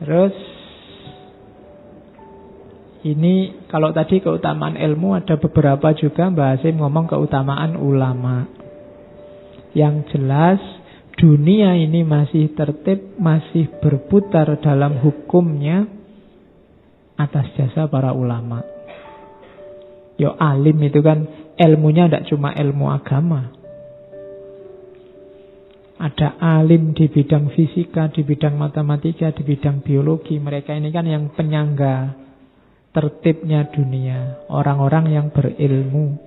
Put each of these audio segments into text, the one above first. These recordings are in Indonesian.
Terus ini kalau tadi keutamaan ilmu, ada beberapa juga Mbak Hasim ngomong keutamaan ulama. Yang jelas dunia ini masih tertib, masih berputar dalam hukumnya atas jasa para ulama. Yo alim itu kan ilmunya tidak cuma ilmu agama. Ada alim di bidang fisika, di bidang matematika, di bidang biologi. Mereka ini kan yang penyangga tertibnya dunia, orang-orang yang berilmu.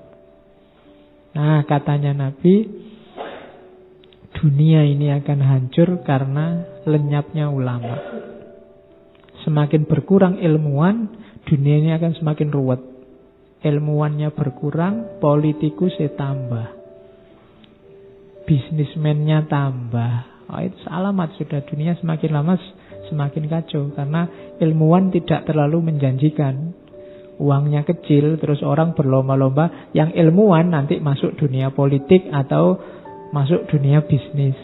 Nah, katanya Nabi, dunia ini akan hancur karena lenyapnya ulama. Semakin berkurang ilmuwan, dunia ini akan semakin ruwet. Ilmuwannya berkurang, politikusnya tambah, bisnismennya tambah. Oh, itu alamat sudah dunia semakin lama semakin kacau. Karena ilmuwan tidak terlalu menjanjikan. Uangnya kecil, terus orang berlomba-lomba. Yang ilmuwan nanti masuk dunia politik atau masuk dunia bisnis.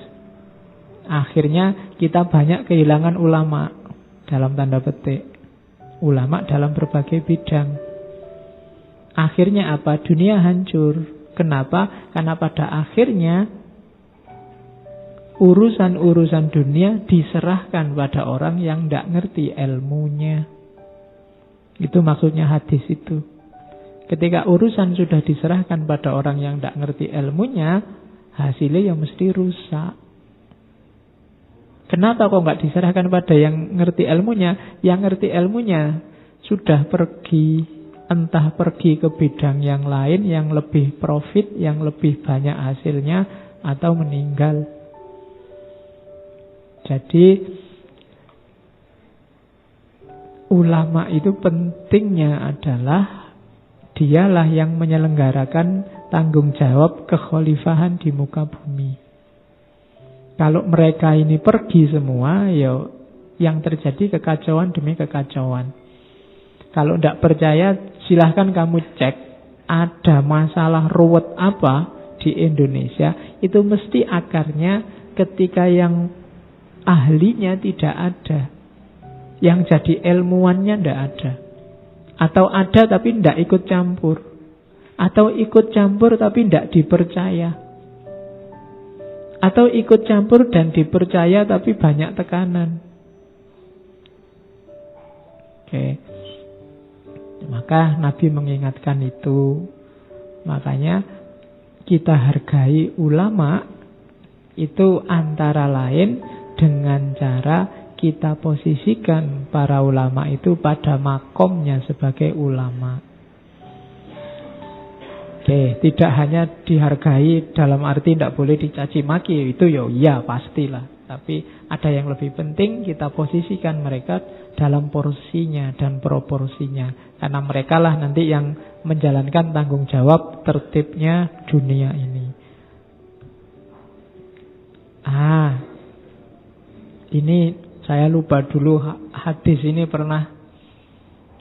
Akhirnya kita banyak kehilangan ulama, dalam tanda petik. Ulama dalam berbagai bidang. Akhirnya apa? Dunia hancur. Kenapa? Karena pada akhirnya urusan-urusan dunia diserahkan pada orang yang tidak ngerti ilmunya. Itu maksudnya hadis itu. Ketika urusan sudah diserahkan pada orang yang tidak ngerti ilmunya, hasilnya ya mesti rusak. Kenapa kok nggak diserahkan pada yang ngerti ilmunya? Yang ngerti ilmunya sudah pergi, entah pergi ke bidang yang lain, yang lebih profit, yang lebih banyak hasilnya, atau meninggal. Jadi ulama itu pentingnya adalah dialah yang menyelenggarakan tanggung jawab kekhalifahan di muka bumi. Kalau mereka ini pergi semua, ya yang terjadi kekacauan demi kekacauan. Kalau tidak percaya, silahkan kamu cek ada masalah ruwet apa di Indonesia. Itu mesti akarnya ketika yang ahlinya tidak ada, yang jadi ilmuwannya tidak ada, atau ada tapi tidak ikut campur, atau ikut campur tapi tidak dipercaya, atau ikut campur dan dipercaya tapi banyak tekanan. Oke. Maka Nabi mengingatkan itu. Makanya kita hargai ulama itu antara lain dengan cara kita posisikan para ulama itu pada makomnya sebagai ulama. Oke, tidak hanya dihargai dalam arti tidak boleh dicaci maki, itu ya pastilah. Tapi ada yang lebih penting, kita posisikan mereka dalam porsinya dan proporsinya. Karena mereka lah nanti yang menjalankan tanggung jawab tertibnya dunia ini. Ini saya lupa dulu, hadis ini pernah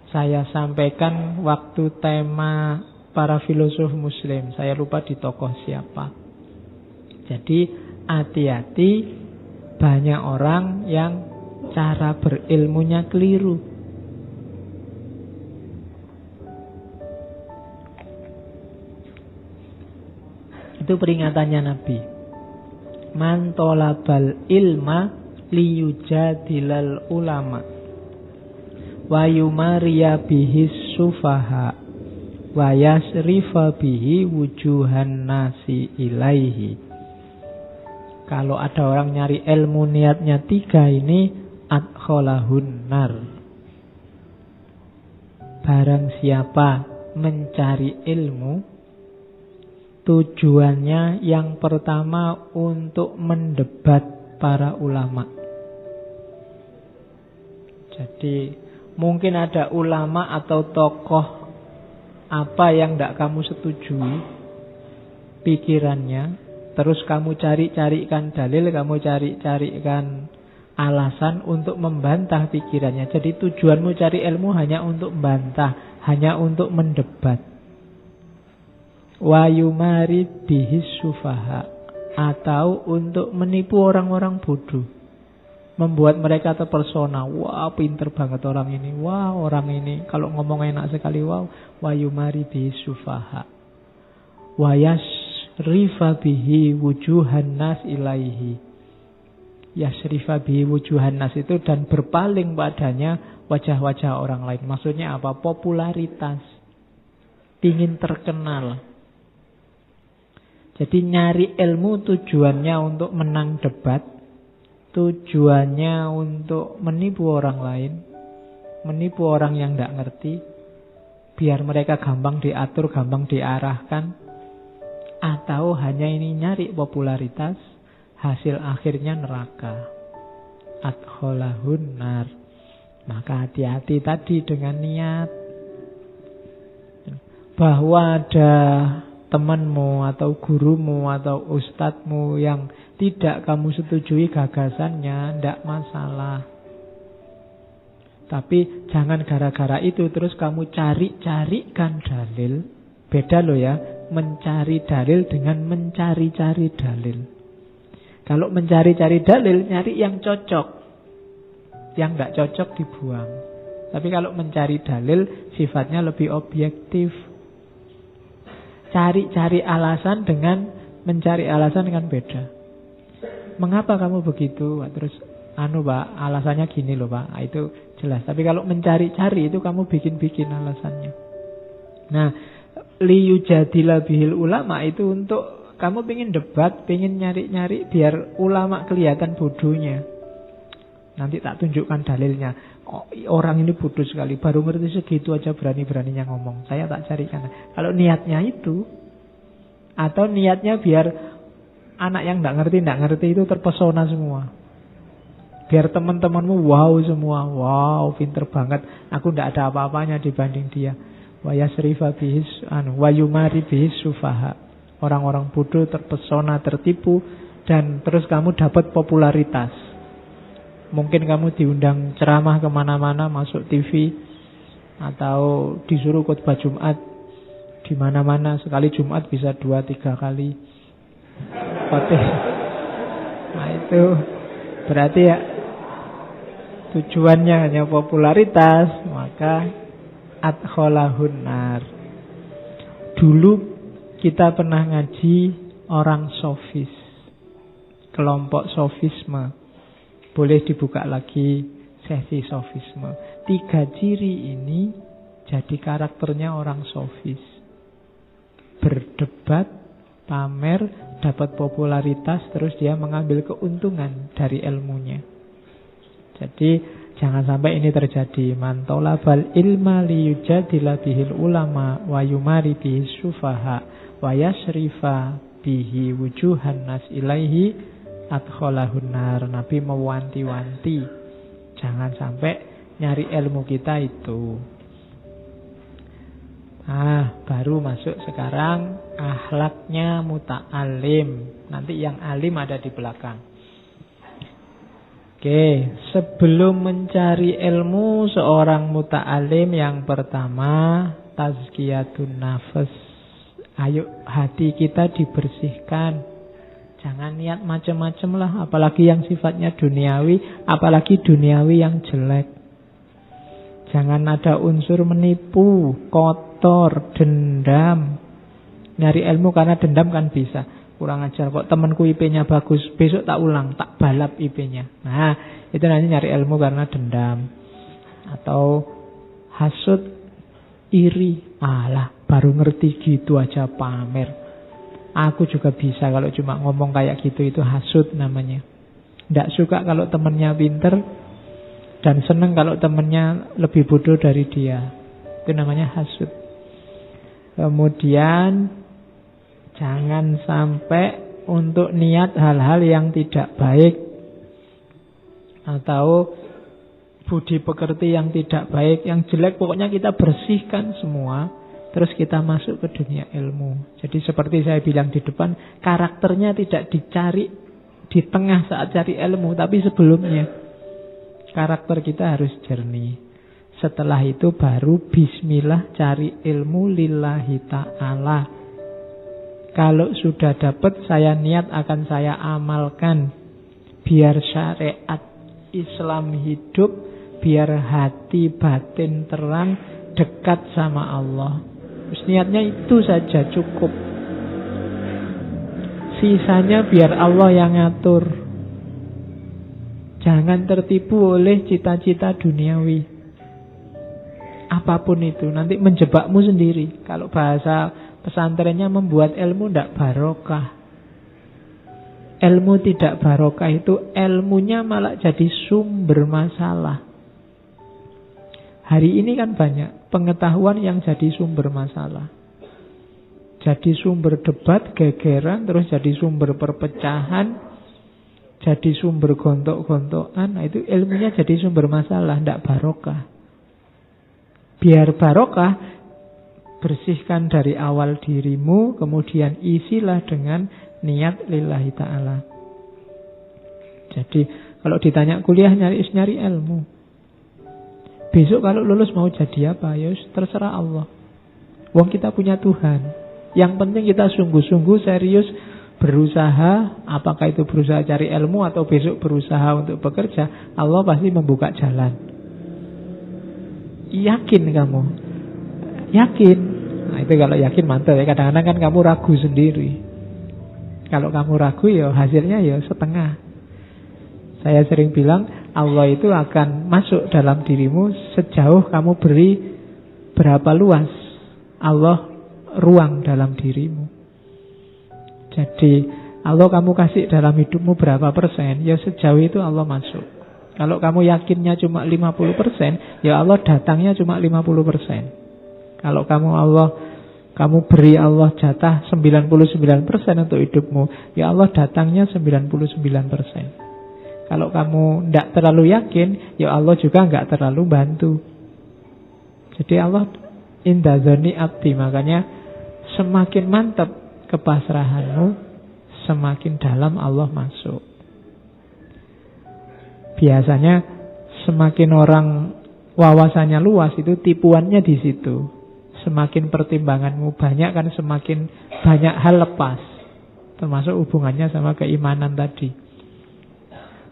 saya sampaikan waktu tema para filosof muslim. Saya lupa di tokoh siapa. Jadi hati-hati, banyak orang yang cara berilmunya keliru. Itu peringatannya Nabi. Man tolabal ilma liyujadilal ulama wa yumariya bihi sufaha wa yasrifa bihi wujuhan nasi ilaihi. Kalau ada orang nyari ilmu niatnya 3 ini, adkholahun nar. Barang siapa mencari ilmu, tujuannya yang pertama untuk mendebat para ulama. Jadi mungkin ada ulama atau tokoh apa yang tidak kamu setujui pikirannya, terus kamu cari-carikan dalil, kamu cari-carikan alasan untuk membantah pikirannya. Jadi tujuanmu cari ilmu hanya untuk membantah, hanya untuk mendebat. Wa yumari bihi sufaha, atau untuk menipu orang-orang bodoh. membuat mereka terpersona. Wah, pinter banget orang ini. Wah, orang ini kalau ngomong enak sekali. Wow, wa yumari bi sufaha wa yasrifa bihi wujuhan nas ilaihi. Yasrifa bihi wujuhan nas itu dan berpaling padanya wajah-wajah orang lain. Maksudnya apa? Popularitas. Ingin terkenal. Jadi nyari ilmu tujuannya untuk menang debat, tujuannya untuk menipu orang lain, menipu orang yang tidak ngerti, biar mereka gampang diatur, gampang diarahkan, atau hanya ini nyari popularitas, hasil akhirnya neraka. Adkholahun nar. Maka hati-hati tadi dengan niat. Bahwa ada temanmu atau gurumu atau ustadzmu yang tidak kamu setujui gagasannya, tidak masalah. Tapi jangan gara-gara itu terus kamu cari-carikan dalil. Beda loh ya, mencari dalil dengan mencari-cari dalil. Kalau mencari-cari dalil, nyari yang cocok. Yang tidak cocok dibuang. Tapi kalau mencari dalil, sifatnya lebih objektif. Cari-cari alasan dengan mencari alasan kan beda. Mengapa kamu begitu? Terus, Pak, alasannya gini loh Pak. Itu jelas. Tapi kalau mencari-cari itu kamu bikin-bikin alasannya. Nah, liyujadila bihil ulama itu untuk kamu pengen debat, pengen nyari-nyari biar ulama kelihatan bodohnya. Nanti tak tunjukkan dalilnya. Oh, orang ini bodoh sekali, baru ngerti segitu aja berani-beraninya ngomong. Saya tak carikan. Kalau niatnya itu, atau niatnya biar anak yang tidak ngerti itu terpesona semua. Biar teman-temanmu wow semua, wow pinter banget. Aku tidak ada apa-apanya dibanding dia. Wa yasrifa bihis wa yumari bihis sufaha. Orang-orang bodoh terpesona, tertipu, dan terus kamu dapat popularitas. Mungkin kamu diundang ceramah kemana-mana, masuk TV, atau disuruh khotbah Jumat di mana-mana. Sekali Jumat bisa 2-3 kali. Nah itu berarti ya tujuannya hanya popularitas, maka adkholahun nar. Dulu kita pernah ngaji orang sofis, kelompok sofisme. Boleh dibuka lagi sesi sofisme. 3 ciri ini jadi karakternya orang sofis. Berdebat, pamer, dapat popularitas, terus dia mengambil keuntungan dari ilmunya. Jadi jangan sampai ini terjadi. Man talabal ilma liyujadila bihil ulama wa yumari bihi sufaha wa yasrifa bihi wujuhan nas ilaihi adkholahun nar. Nabi mewanti-wanti jangan sampai nyari ilmu kita itu. Baru masuk sekarang akhlaknya muta'alim. Nanti yang alim ada di belakang. Oke, sebelum mencari ilmu seorang muta'alim, yang pertama tazkiyatun nafas. Ayo hati kita dibersihkan. Jangan niat macam-macam lah, apalagi yang sifatnya duniawi, apalagi duniawi yang jelek. Jangan ada unsur menipu, kotor, dendam. Nyari ilmu karena dendam kan bisa. Kurang ajar kok temanku IP-nya bagus, besok tak ulang, tak balap IP-nya. Nah, itu nanti nyari ilmu karena dendam. Atau hasud, iri. Alah, baru ngerti gitu aja pamer. Aku juga bisa kalau cuma ngomong kayak gitu, itu hasud namanya. Tidak suka kalau temennya pinter, dan seneng kalau temennya lebih bodoh dari dia. Itu namanya hasud. Kemudian jangan sampai untuk niat hal-hal yang tidak baik, atau budi pekerti yang tidak baik, yang jelek. Pokoknya kita bersihkan semua, terus kita masuk ke dunia ilmu. Jadi seperti saya bilang di depan, karakternya tidak dicari di tengah saat cari ilmu, tapi sebelumnya. Karakter kita harus jernih. Setelah itu baru bismillah cari ilmu lillahi ta'ala. Kalau sudah dapat, saya niat akan saya amalkan biar syariat. Islam hidup, biar hati batin terang, dekat sama Allah. Terus niatnya itu saja cukup. Sisanya biar Allah yang ngatur. Jangan tertipu oleh cita-cita duniawi. Apapun itu, nanti menjebakmu sendiri. Kalau bahasa pesantrennya membuat ilmu tidak barokah. Ilmu tidak barokah itu ilmunya malah jadi sumber masalah. Hari ini kan banyak pengetahuan yang jadi sumber masalah. Jadi sumber debat, gegeran, terus jadi sumber perpecahan, jadi sumber gontok-gontokan. Nah, itu ilmunya jadi sumber masalah, tidak barokah. Biar barokah, bersihkan dari awal dirimu, kemudian isilah dengan niat lillahi ta'ala. Jadi kalau ditanya kuliah nyari ilmu. Besok kalau lulus mau jadi apa? Ya terserah Allah. Wong kita punya Tuhan. Yang penting kita sungguh-sungguh serius berusaha. Apakah itu berusaha cari ilmu atau besok berusaha untuk bekerja, Allah pasti membuka jalan. Yakin kamu? Yakin. Nah itu kalau yakin mantap ya. Kadang-kadang kan kamu ragu sendiri. Kalau kamu ragu ya hasilnya ya setengah. Saya sering bilang Allah itu akan masuk dalam dirimu sejauh kamu beri berapa luas Allah ruang dalam dirimu. Jadi Allah kamu kasih dalam hidupmu berapa persen, ya sejauh itu Allah masuk. Kalau kamu yakinnya cuma 50%, ya Allah datangnya cuma 50%. Kalau kamu beri Allah jatah 99% untuk hidupmu, ya Allah datangnya 99%. Kalau kamu tidak terlalu yakin, ya Allah juga nggak terlalu bantu. Jadi Allah inda dzanni abdi. Makanya semakin mantap kepasrahanmu, semakin dalam Allah masuk. Biasanya semakin orang wawasannya luas itu tipuannya di situ. Semakin pertimbanganmu banyak kan semakin banyak hal lepas. Termasuk hubungannya sama keimanan tadi.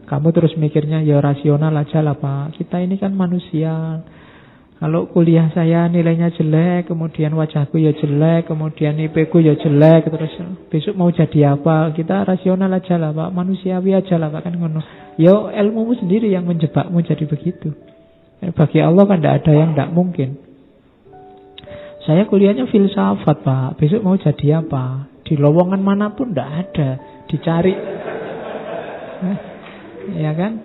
Kamu terus mikirnya ya rasional aja lah Pak. Kita ini kan manusia. Kalau kuliah saya nilainya jelek, kemudian wajahku ya jelek, kemudian IP ku ya jelek, terus besok mau jadi apa? Kita rasional aja lah Pak, manusiawi aja lah Pak, kan ngono. Ya ilmumu sendiri yang menjebakmu jadi begitu. Bagi Allah kan tidak ada yang tidak mungkin. Saya kuliahnya filsafat Pak, besok mau jadi apa? Di lowongan manapun tidak ada, dicari. Ya kan?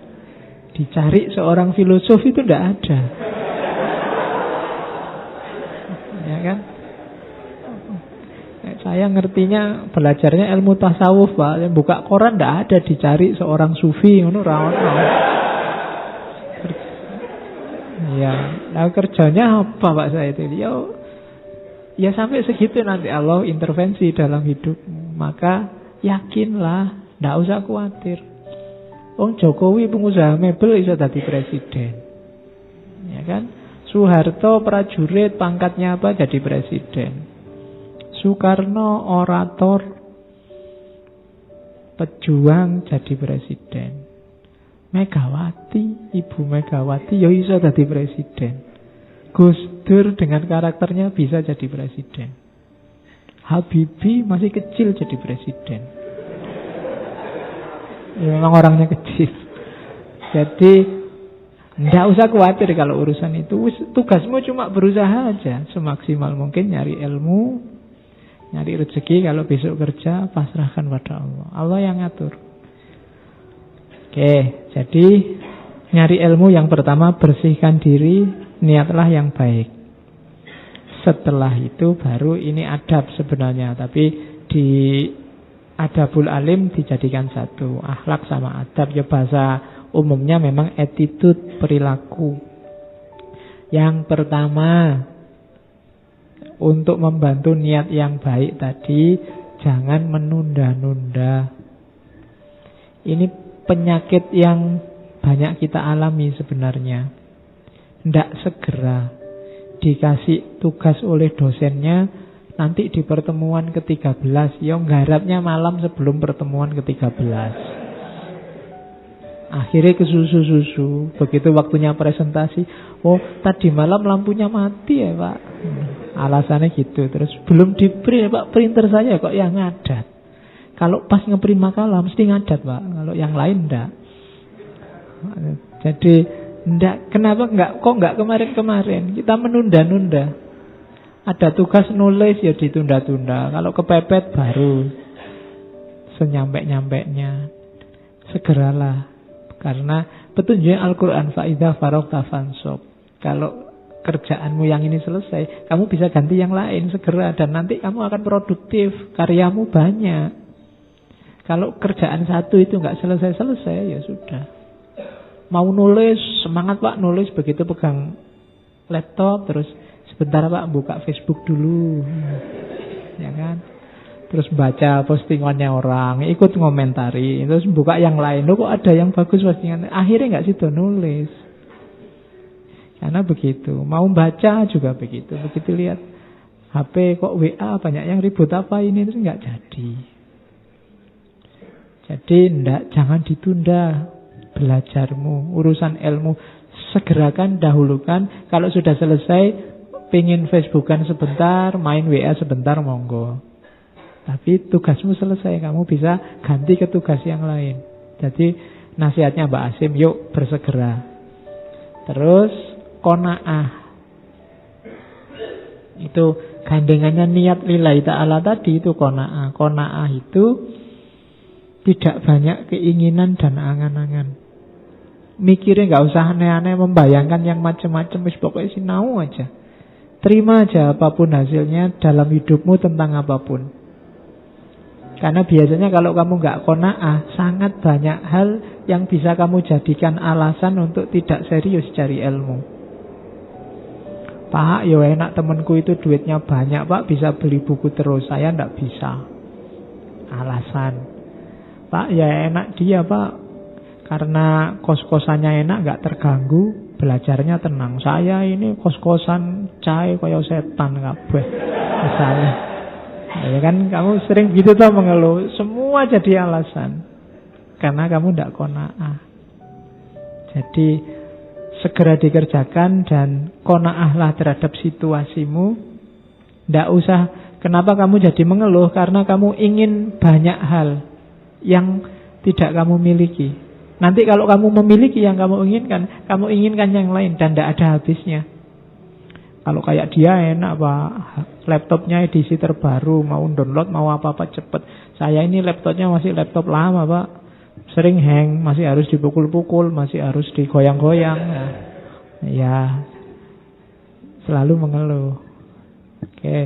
Dicari seorang filosof itu tidak ada. Ya kan? Saya ngertinya belajarnya ilmu tasawuf Pak. Buka koran tidak ada dicari seorang sufi. Ya, nah kerjanya apa Pak saya itu? Ya sampai segitu nanti Allah intervensi dalam hidup. Maka yakinlah, tidak usah khawatir. Jokowi pengusaha mebel bisa jadi presiden. Ya kan? Soeharto prajurit pangkatnya apa jadi presiden. Soekarno orator pejuang jadi presiden. Megawati, Ibu Megawati ya bisa jadi presiden. Gus Dur dengan karakternya bisa jadi presiden. Habibie masih kecil jadi presiden. Ya, memang orangnya kecil. Jadi tidak usah khawatir kalau urusan itu. Tugasmu cuma berusaha aja semaksimal mungkin nyari ilmu, nyari rezeki. Kalau besok kerja pasrahkan pada Allah. Allah yang ngatur. Oke, jadi nyari ilmu yang pertama bersihkan diri, niatlah yang baik. Setelah itu baru ini adab sebenarnya. Tapi di adabul alim dijadikan satu. Akhlak sama adab. Ya bahasa umumnya memang attitude, perilaku. Yang pertama, untuk membantu niat yang baik tadi, jangan menunda-nunda. Ini penyakit yang banyak kita alami sebenarnya. Tidak segera. Dikasih tugas oleh dosennya, nanti di pertemuan ke-13, ya nggarapnya malam sebelum pertemuan ke-13. Akhirnya ke susu-susu. Begitu waktunya presentasi, oh tadi malam lampunya mati ya Pak. Alasannya gitu. Terus belum di-print Pak, printer saya kok yang ngadat. Kalau pas nge-print makalah mesti ngadat Pak. Kalau yang lain enggak. Jadi enggak, kenapa kok enggak kemarin-kemarin? Kita menunda-nunda. Ada tugas nulis ya ditunda-tunda. Kalau kepepet baru senyampe-nyampeknya. Segeralah. Karena petunjuk Al-Quran fa'idha faragta fansab. Kalau kerjaanmu yang ini selesai, kamu bisa ganti yang lain segera. Dan nanti kamu akan produktif, karyamu banyak. Kalau kerjaan satu itu nggak selesai-selesai, ya sudah. Mau nulis, semangat Pak nulis. Begitu pegang laptop, terus sebentar Pak buka Facebook dulu. Ya kan? Terus baca postingannya orang, ikut ngomentari, terus buka yang lain. Loh kok ada yang bagus postingan? Akhirnya nggak situ nulis. Karena begitu. Mau baca juga begitu. Begitu lihat HP kok WA banyak yang ribut apa ini, terus nggak jadi. Jadi jangan ditunda belajarmu, urusan ilmu. Segerakan, dahulukan. Kalau sudah selesai, pengen Facebookan sebentar, main WA sebentar, monggo. Tapi tugasmu selesai, kamu bisa ganti ke tugas yang lain. Jadi nasihatnya Mbak Asim, yuk bersegera. Terus qanaah. Itu gandengannya niat lillahi ta'ala tadi, itu qanaah. Qanaah itu tidak banyak keinginan dan angan-angan. Mikirnya gak usah aneh-aneh, membayangkan yang macam-macam, wis pokoknya sinau aja. Terima aja apapun hasilnya dalam hidupmu tentang apapun. Karena biasanya kalau kamu nggak qanaah, sangat banyak hal yang bisa kamu jadikan alasan untuk tidak serius cari ilmu. Pak, ya enak temanku itu duitnya banyak Pak, bisa beli buku terus, saya nggak bisa. Alasan. Pak, ya enak dia Pak, karena kos-kosannya enak, nggak terganggu, belajarnya tenang. Saya ini kos-kosan cae kaya setan kabeh. Misalnya. Ya kan kamu sering gitu tuh mengeluh. Semua jadi alasan. Karena kamu tidak qanaah. Jadi segera dikerjakan dan qanaahlah terhadap situasimu. Tidak usah. Kenapa kamu jadi mengeluh? Karena kamu ingin banyak hal yang tidak kamu miliki. Nanti kalau kamu memiliki yang kamu inginkan yang lain dan tidak ada habisnya. Kalau kayak dia enak Pak, laptopnya edisi terbaru, mau download, mau apa-apa cepet. Saya ini laptopnya masih laptop lama Pak, sering hang, masih harus dipukul-pukul, masih harus digoyang-goyang. Ya, selalu mengeluh. Oke,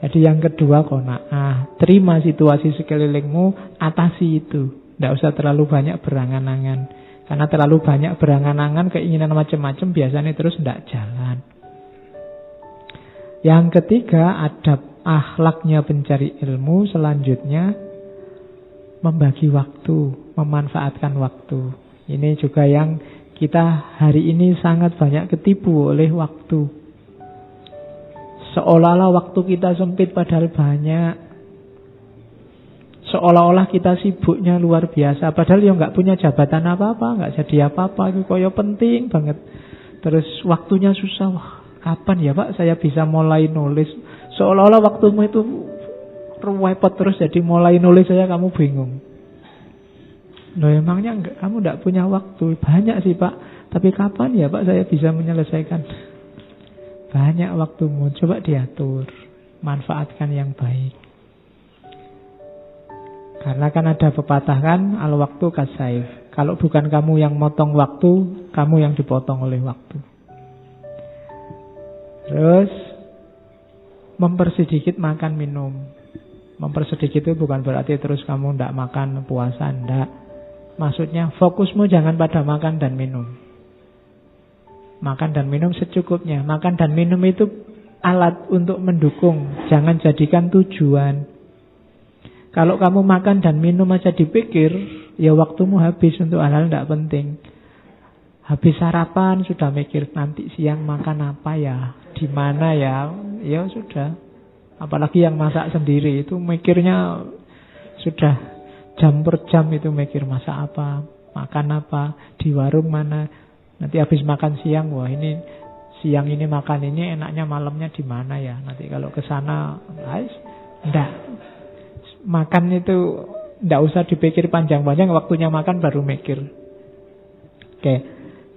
jadi yang kedua qanaah. Terima situasi sekelilingmu, atasi itu. Tidak usah terlalu banyak berangan-angan. Karena terlalu banyak berangan-angan, keinginan macam-macam biasanya terus tidak jalan. Yang ketiga, adab akhlaknya pencari ilmu. Selanjutnya, membagi waktu, memanfaatkan waktu. Ini juga yang kita hari ini sangat banyak ketipu oleh waktu. Seolah-olah waktu kita sempit padahal banyak. Seolah-olah kita sibuknya luar biasa, padahal ya nggak punya jabatan apa-apa, nggak jadi apa-apa, itu kaya penting banget. Terus waktunya susah. Wah, kapan ya Pak saya bisa mulai nulis? Seolah-olah waktumu itu repot terus, jadi mulai nulis saja kamu bingung. Loh emangnya kamu tidak punya waktu? Banyak sih Pak, tapi kapan ya Pak saya bisa menyelesaikan? Banyak waktumu, coba diatur, manfaatkan yang baik. Karena kan ada pepatah kan, al-waktu kasaif. Kalau bukan kamu yang motong waktu, kamu yang dipotong oleh waktu. Terus mempersedikit makan minum. Mempersedikit itu bukan berarti terus kamu tidak makan puasa, tidak. Maksudnya fokusmu jangan pada makan dan minum. Makan dan minum secukupnya. Makan dan minum itu alat untuk mendukung, jangan jadikan tujuan. Kalau kamu makan dan minum aja dipikir, ya waktumu habis untuk hal-hal tidak penting. Habis sarapan sudah mikir nanti siang makan apa ya, di mana ya, ya sudah. Apalagi yang masak sendiri itu mikirnya sudah jam per jam itu mikir masak apa. Makan apa? Di warung mana? Nanti habis makan siang, wah ini siang ini makan ini, enaknya malamnya di mana ya? Nanti kalau ke sana, guys, enggak. Makan itu enggak usah dipikir panjang-panjang, waktunya makan baru mikir. Oke.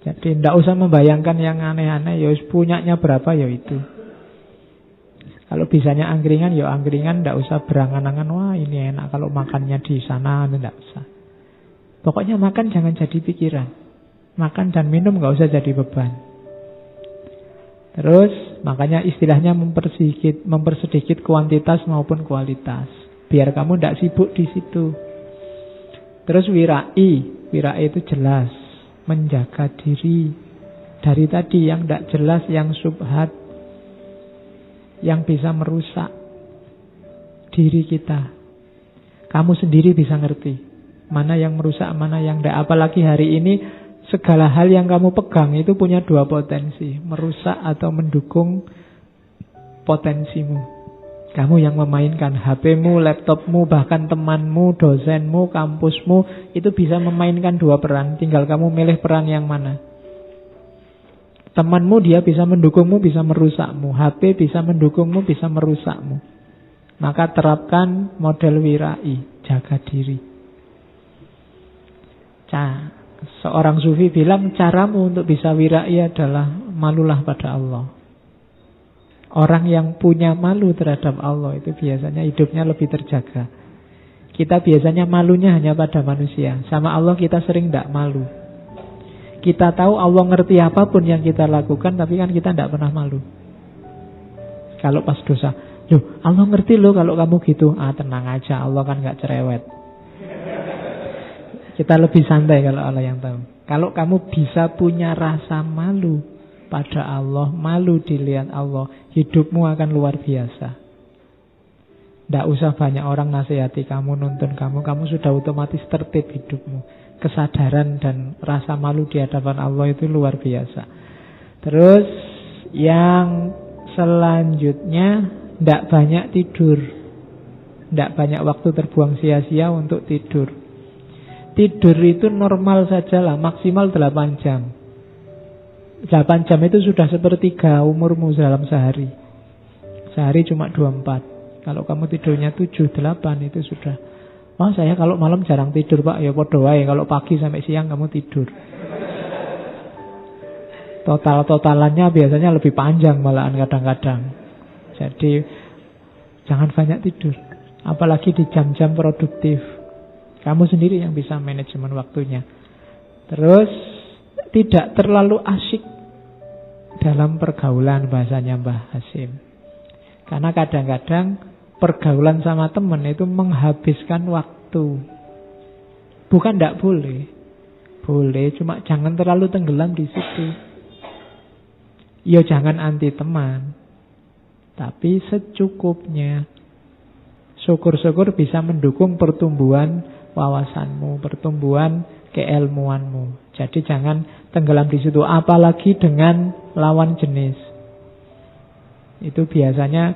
Jadi enggak usah membayangkan yang aneh-aneh, ya punyanya berapa ya itu. Kalau bisanya angkringan, ya angkringan, enggak usah berangan-angan, wah ini enak kalau makannya di sana, enggak usah. Pokoknya makan jangan jadi pikiran. Makan dan minum enggak usah jadi beban. Terus makanya istilahnya mempersedikit kuantitas maupun kualitas. Biar kamu enggak sibuk di situ. Terus wirai itu jelas, menjaga diri dari tadi yang enggak jelas, yang subhat, yang bisa merusak diri kita. Kamu sendiri bisa ngerti mana yang merusak, mana yang enggak. Apalagi hari ini segala hal yang kamu pegang itu punya dua potensi, merusak atau mendukung potensimu. Kamu yang memainkan HP-mu, laptopmu, bahkan temanmu, dosenmu, kampusmu, itu bisa memainkan dua peran. Tinggal kamu milih peran yang mana. Temanmu dia bisa mendukungmu, bisa merusakmu. HP bisa mendukungmu, bisa merusakmu. Maka terapkan model wirai, jaga diri. Seorang sufi bilang caramu untuk bisa wirai adalah malulah pada Allah. Orang yang punya malu terhadap Allah itu biasanya hidupnya lebih terjaga. Kita biasanya malunya hanya pada manusia. Sama Allah kita sering tidak malu. Kita tahu Allah ngerti apapun yang kita lakukan, tapi kan kita tidak pernah malu. Kalau pas dosa, loh Allah ngerti loh kalau kamu gitu. Tenang aja, Allah kan gak cerewet. Kita lebih santai kalau Allah yang tahu. Kalau kamu bisa punya rasa malu pada Allah, malu dilihat Allah, hidupmu akan luar biasa. Tidak usah banyak orang nasihati kamu, nuntun kamu sudah otomatis tertib hidupmu. Kesadaran dan rasa malu di hadapan Allah itu luar biasa. Terus yang selanjutnya, tidak banyak tidur. Tidak banyak waktu terbuang sia-sia untuk tidur. Tidur itu normal sajalah, maksimal 8 jam. 8 jam itu sudah sepertiga umurmu dalam sehari. Sehari cuma 24. Kalau kamu tidurnya 7, 8 itu sudah. Wah saya kalau malam jarang tidur Pak. Ya podo wae, kalau pagi sampai siang kamu tidur. Total-totalannya biasanya lebih panjang malahan kadang-kadang. Jadi jangan banyak tidur. Apalagi di jam-jam produktif. Kamu sendiri yang bisa manajemen waktunya. Terus tidak terlalu asyik dalam pergaulan, bahasanya Mbah Hasim. Karena kadang-kadang pergaulan sama teman itu menghabiskan waktu. Bukan tidak boleh. Boleh, cuma jangan terlalu tenggelam di situ. Ya jangan anti teman, tapi secukupnya. Syukur-syukur bisa mendukung pertumbuhan wawasanmu, pertumbuhan keilmuanmu. Jadi jangan tenggelam di situ. Apalagi dengan lawan jenis. Itu biasanya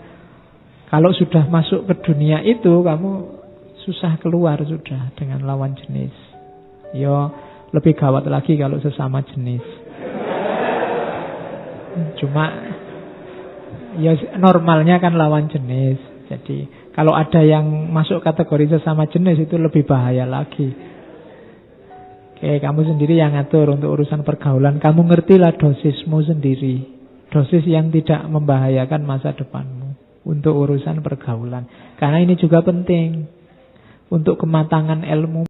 kalau sudah masuk ke dunia itu, kamu susah keluar sudah dengan lawan jenis. Yo, lebih gawat lagi kalau sesama jenis. Cuma, ya normalnya kan lawan jenis. Jadi, kalau ada yang masuk kategori sesama jenis itu lebih bahaya lagi. Oke, kamu sendiri yang ngatur untuk urusan pergaulan. Kamu ngertilah dosismu sendiri. Dosis yang tidak membahayakan masa depanmu. Untuk urusan pergaulan. Karena ini juga penting untuk kematangan ilmu.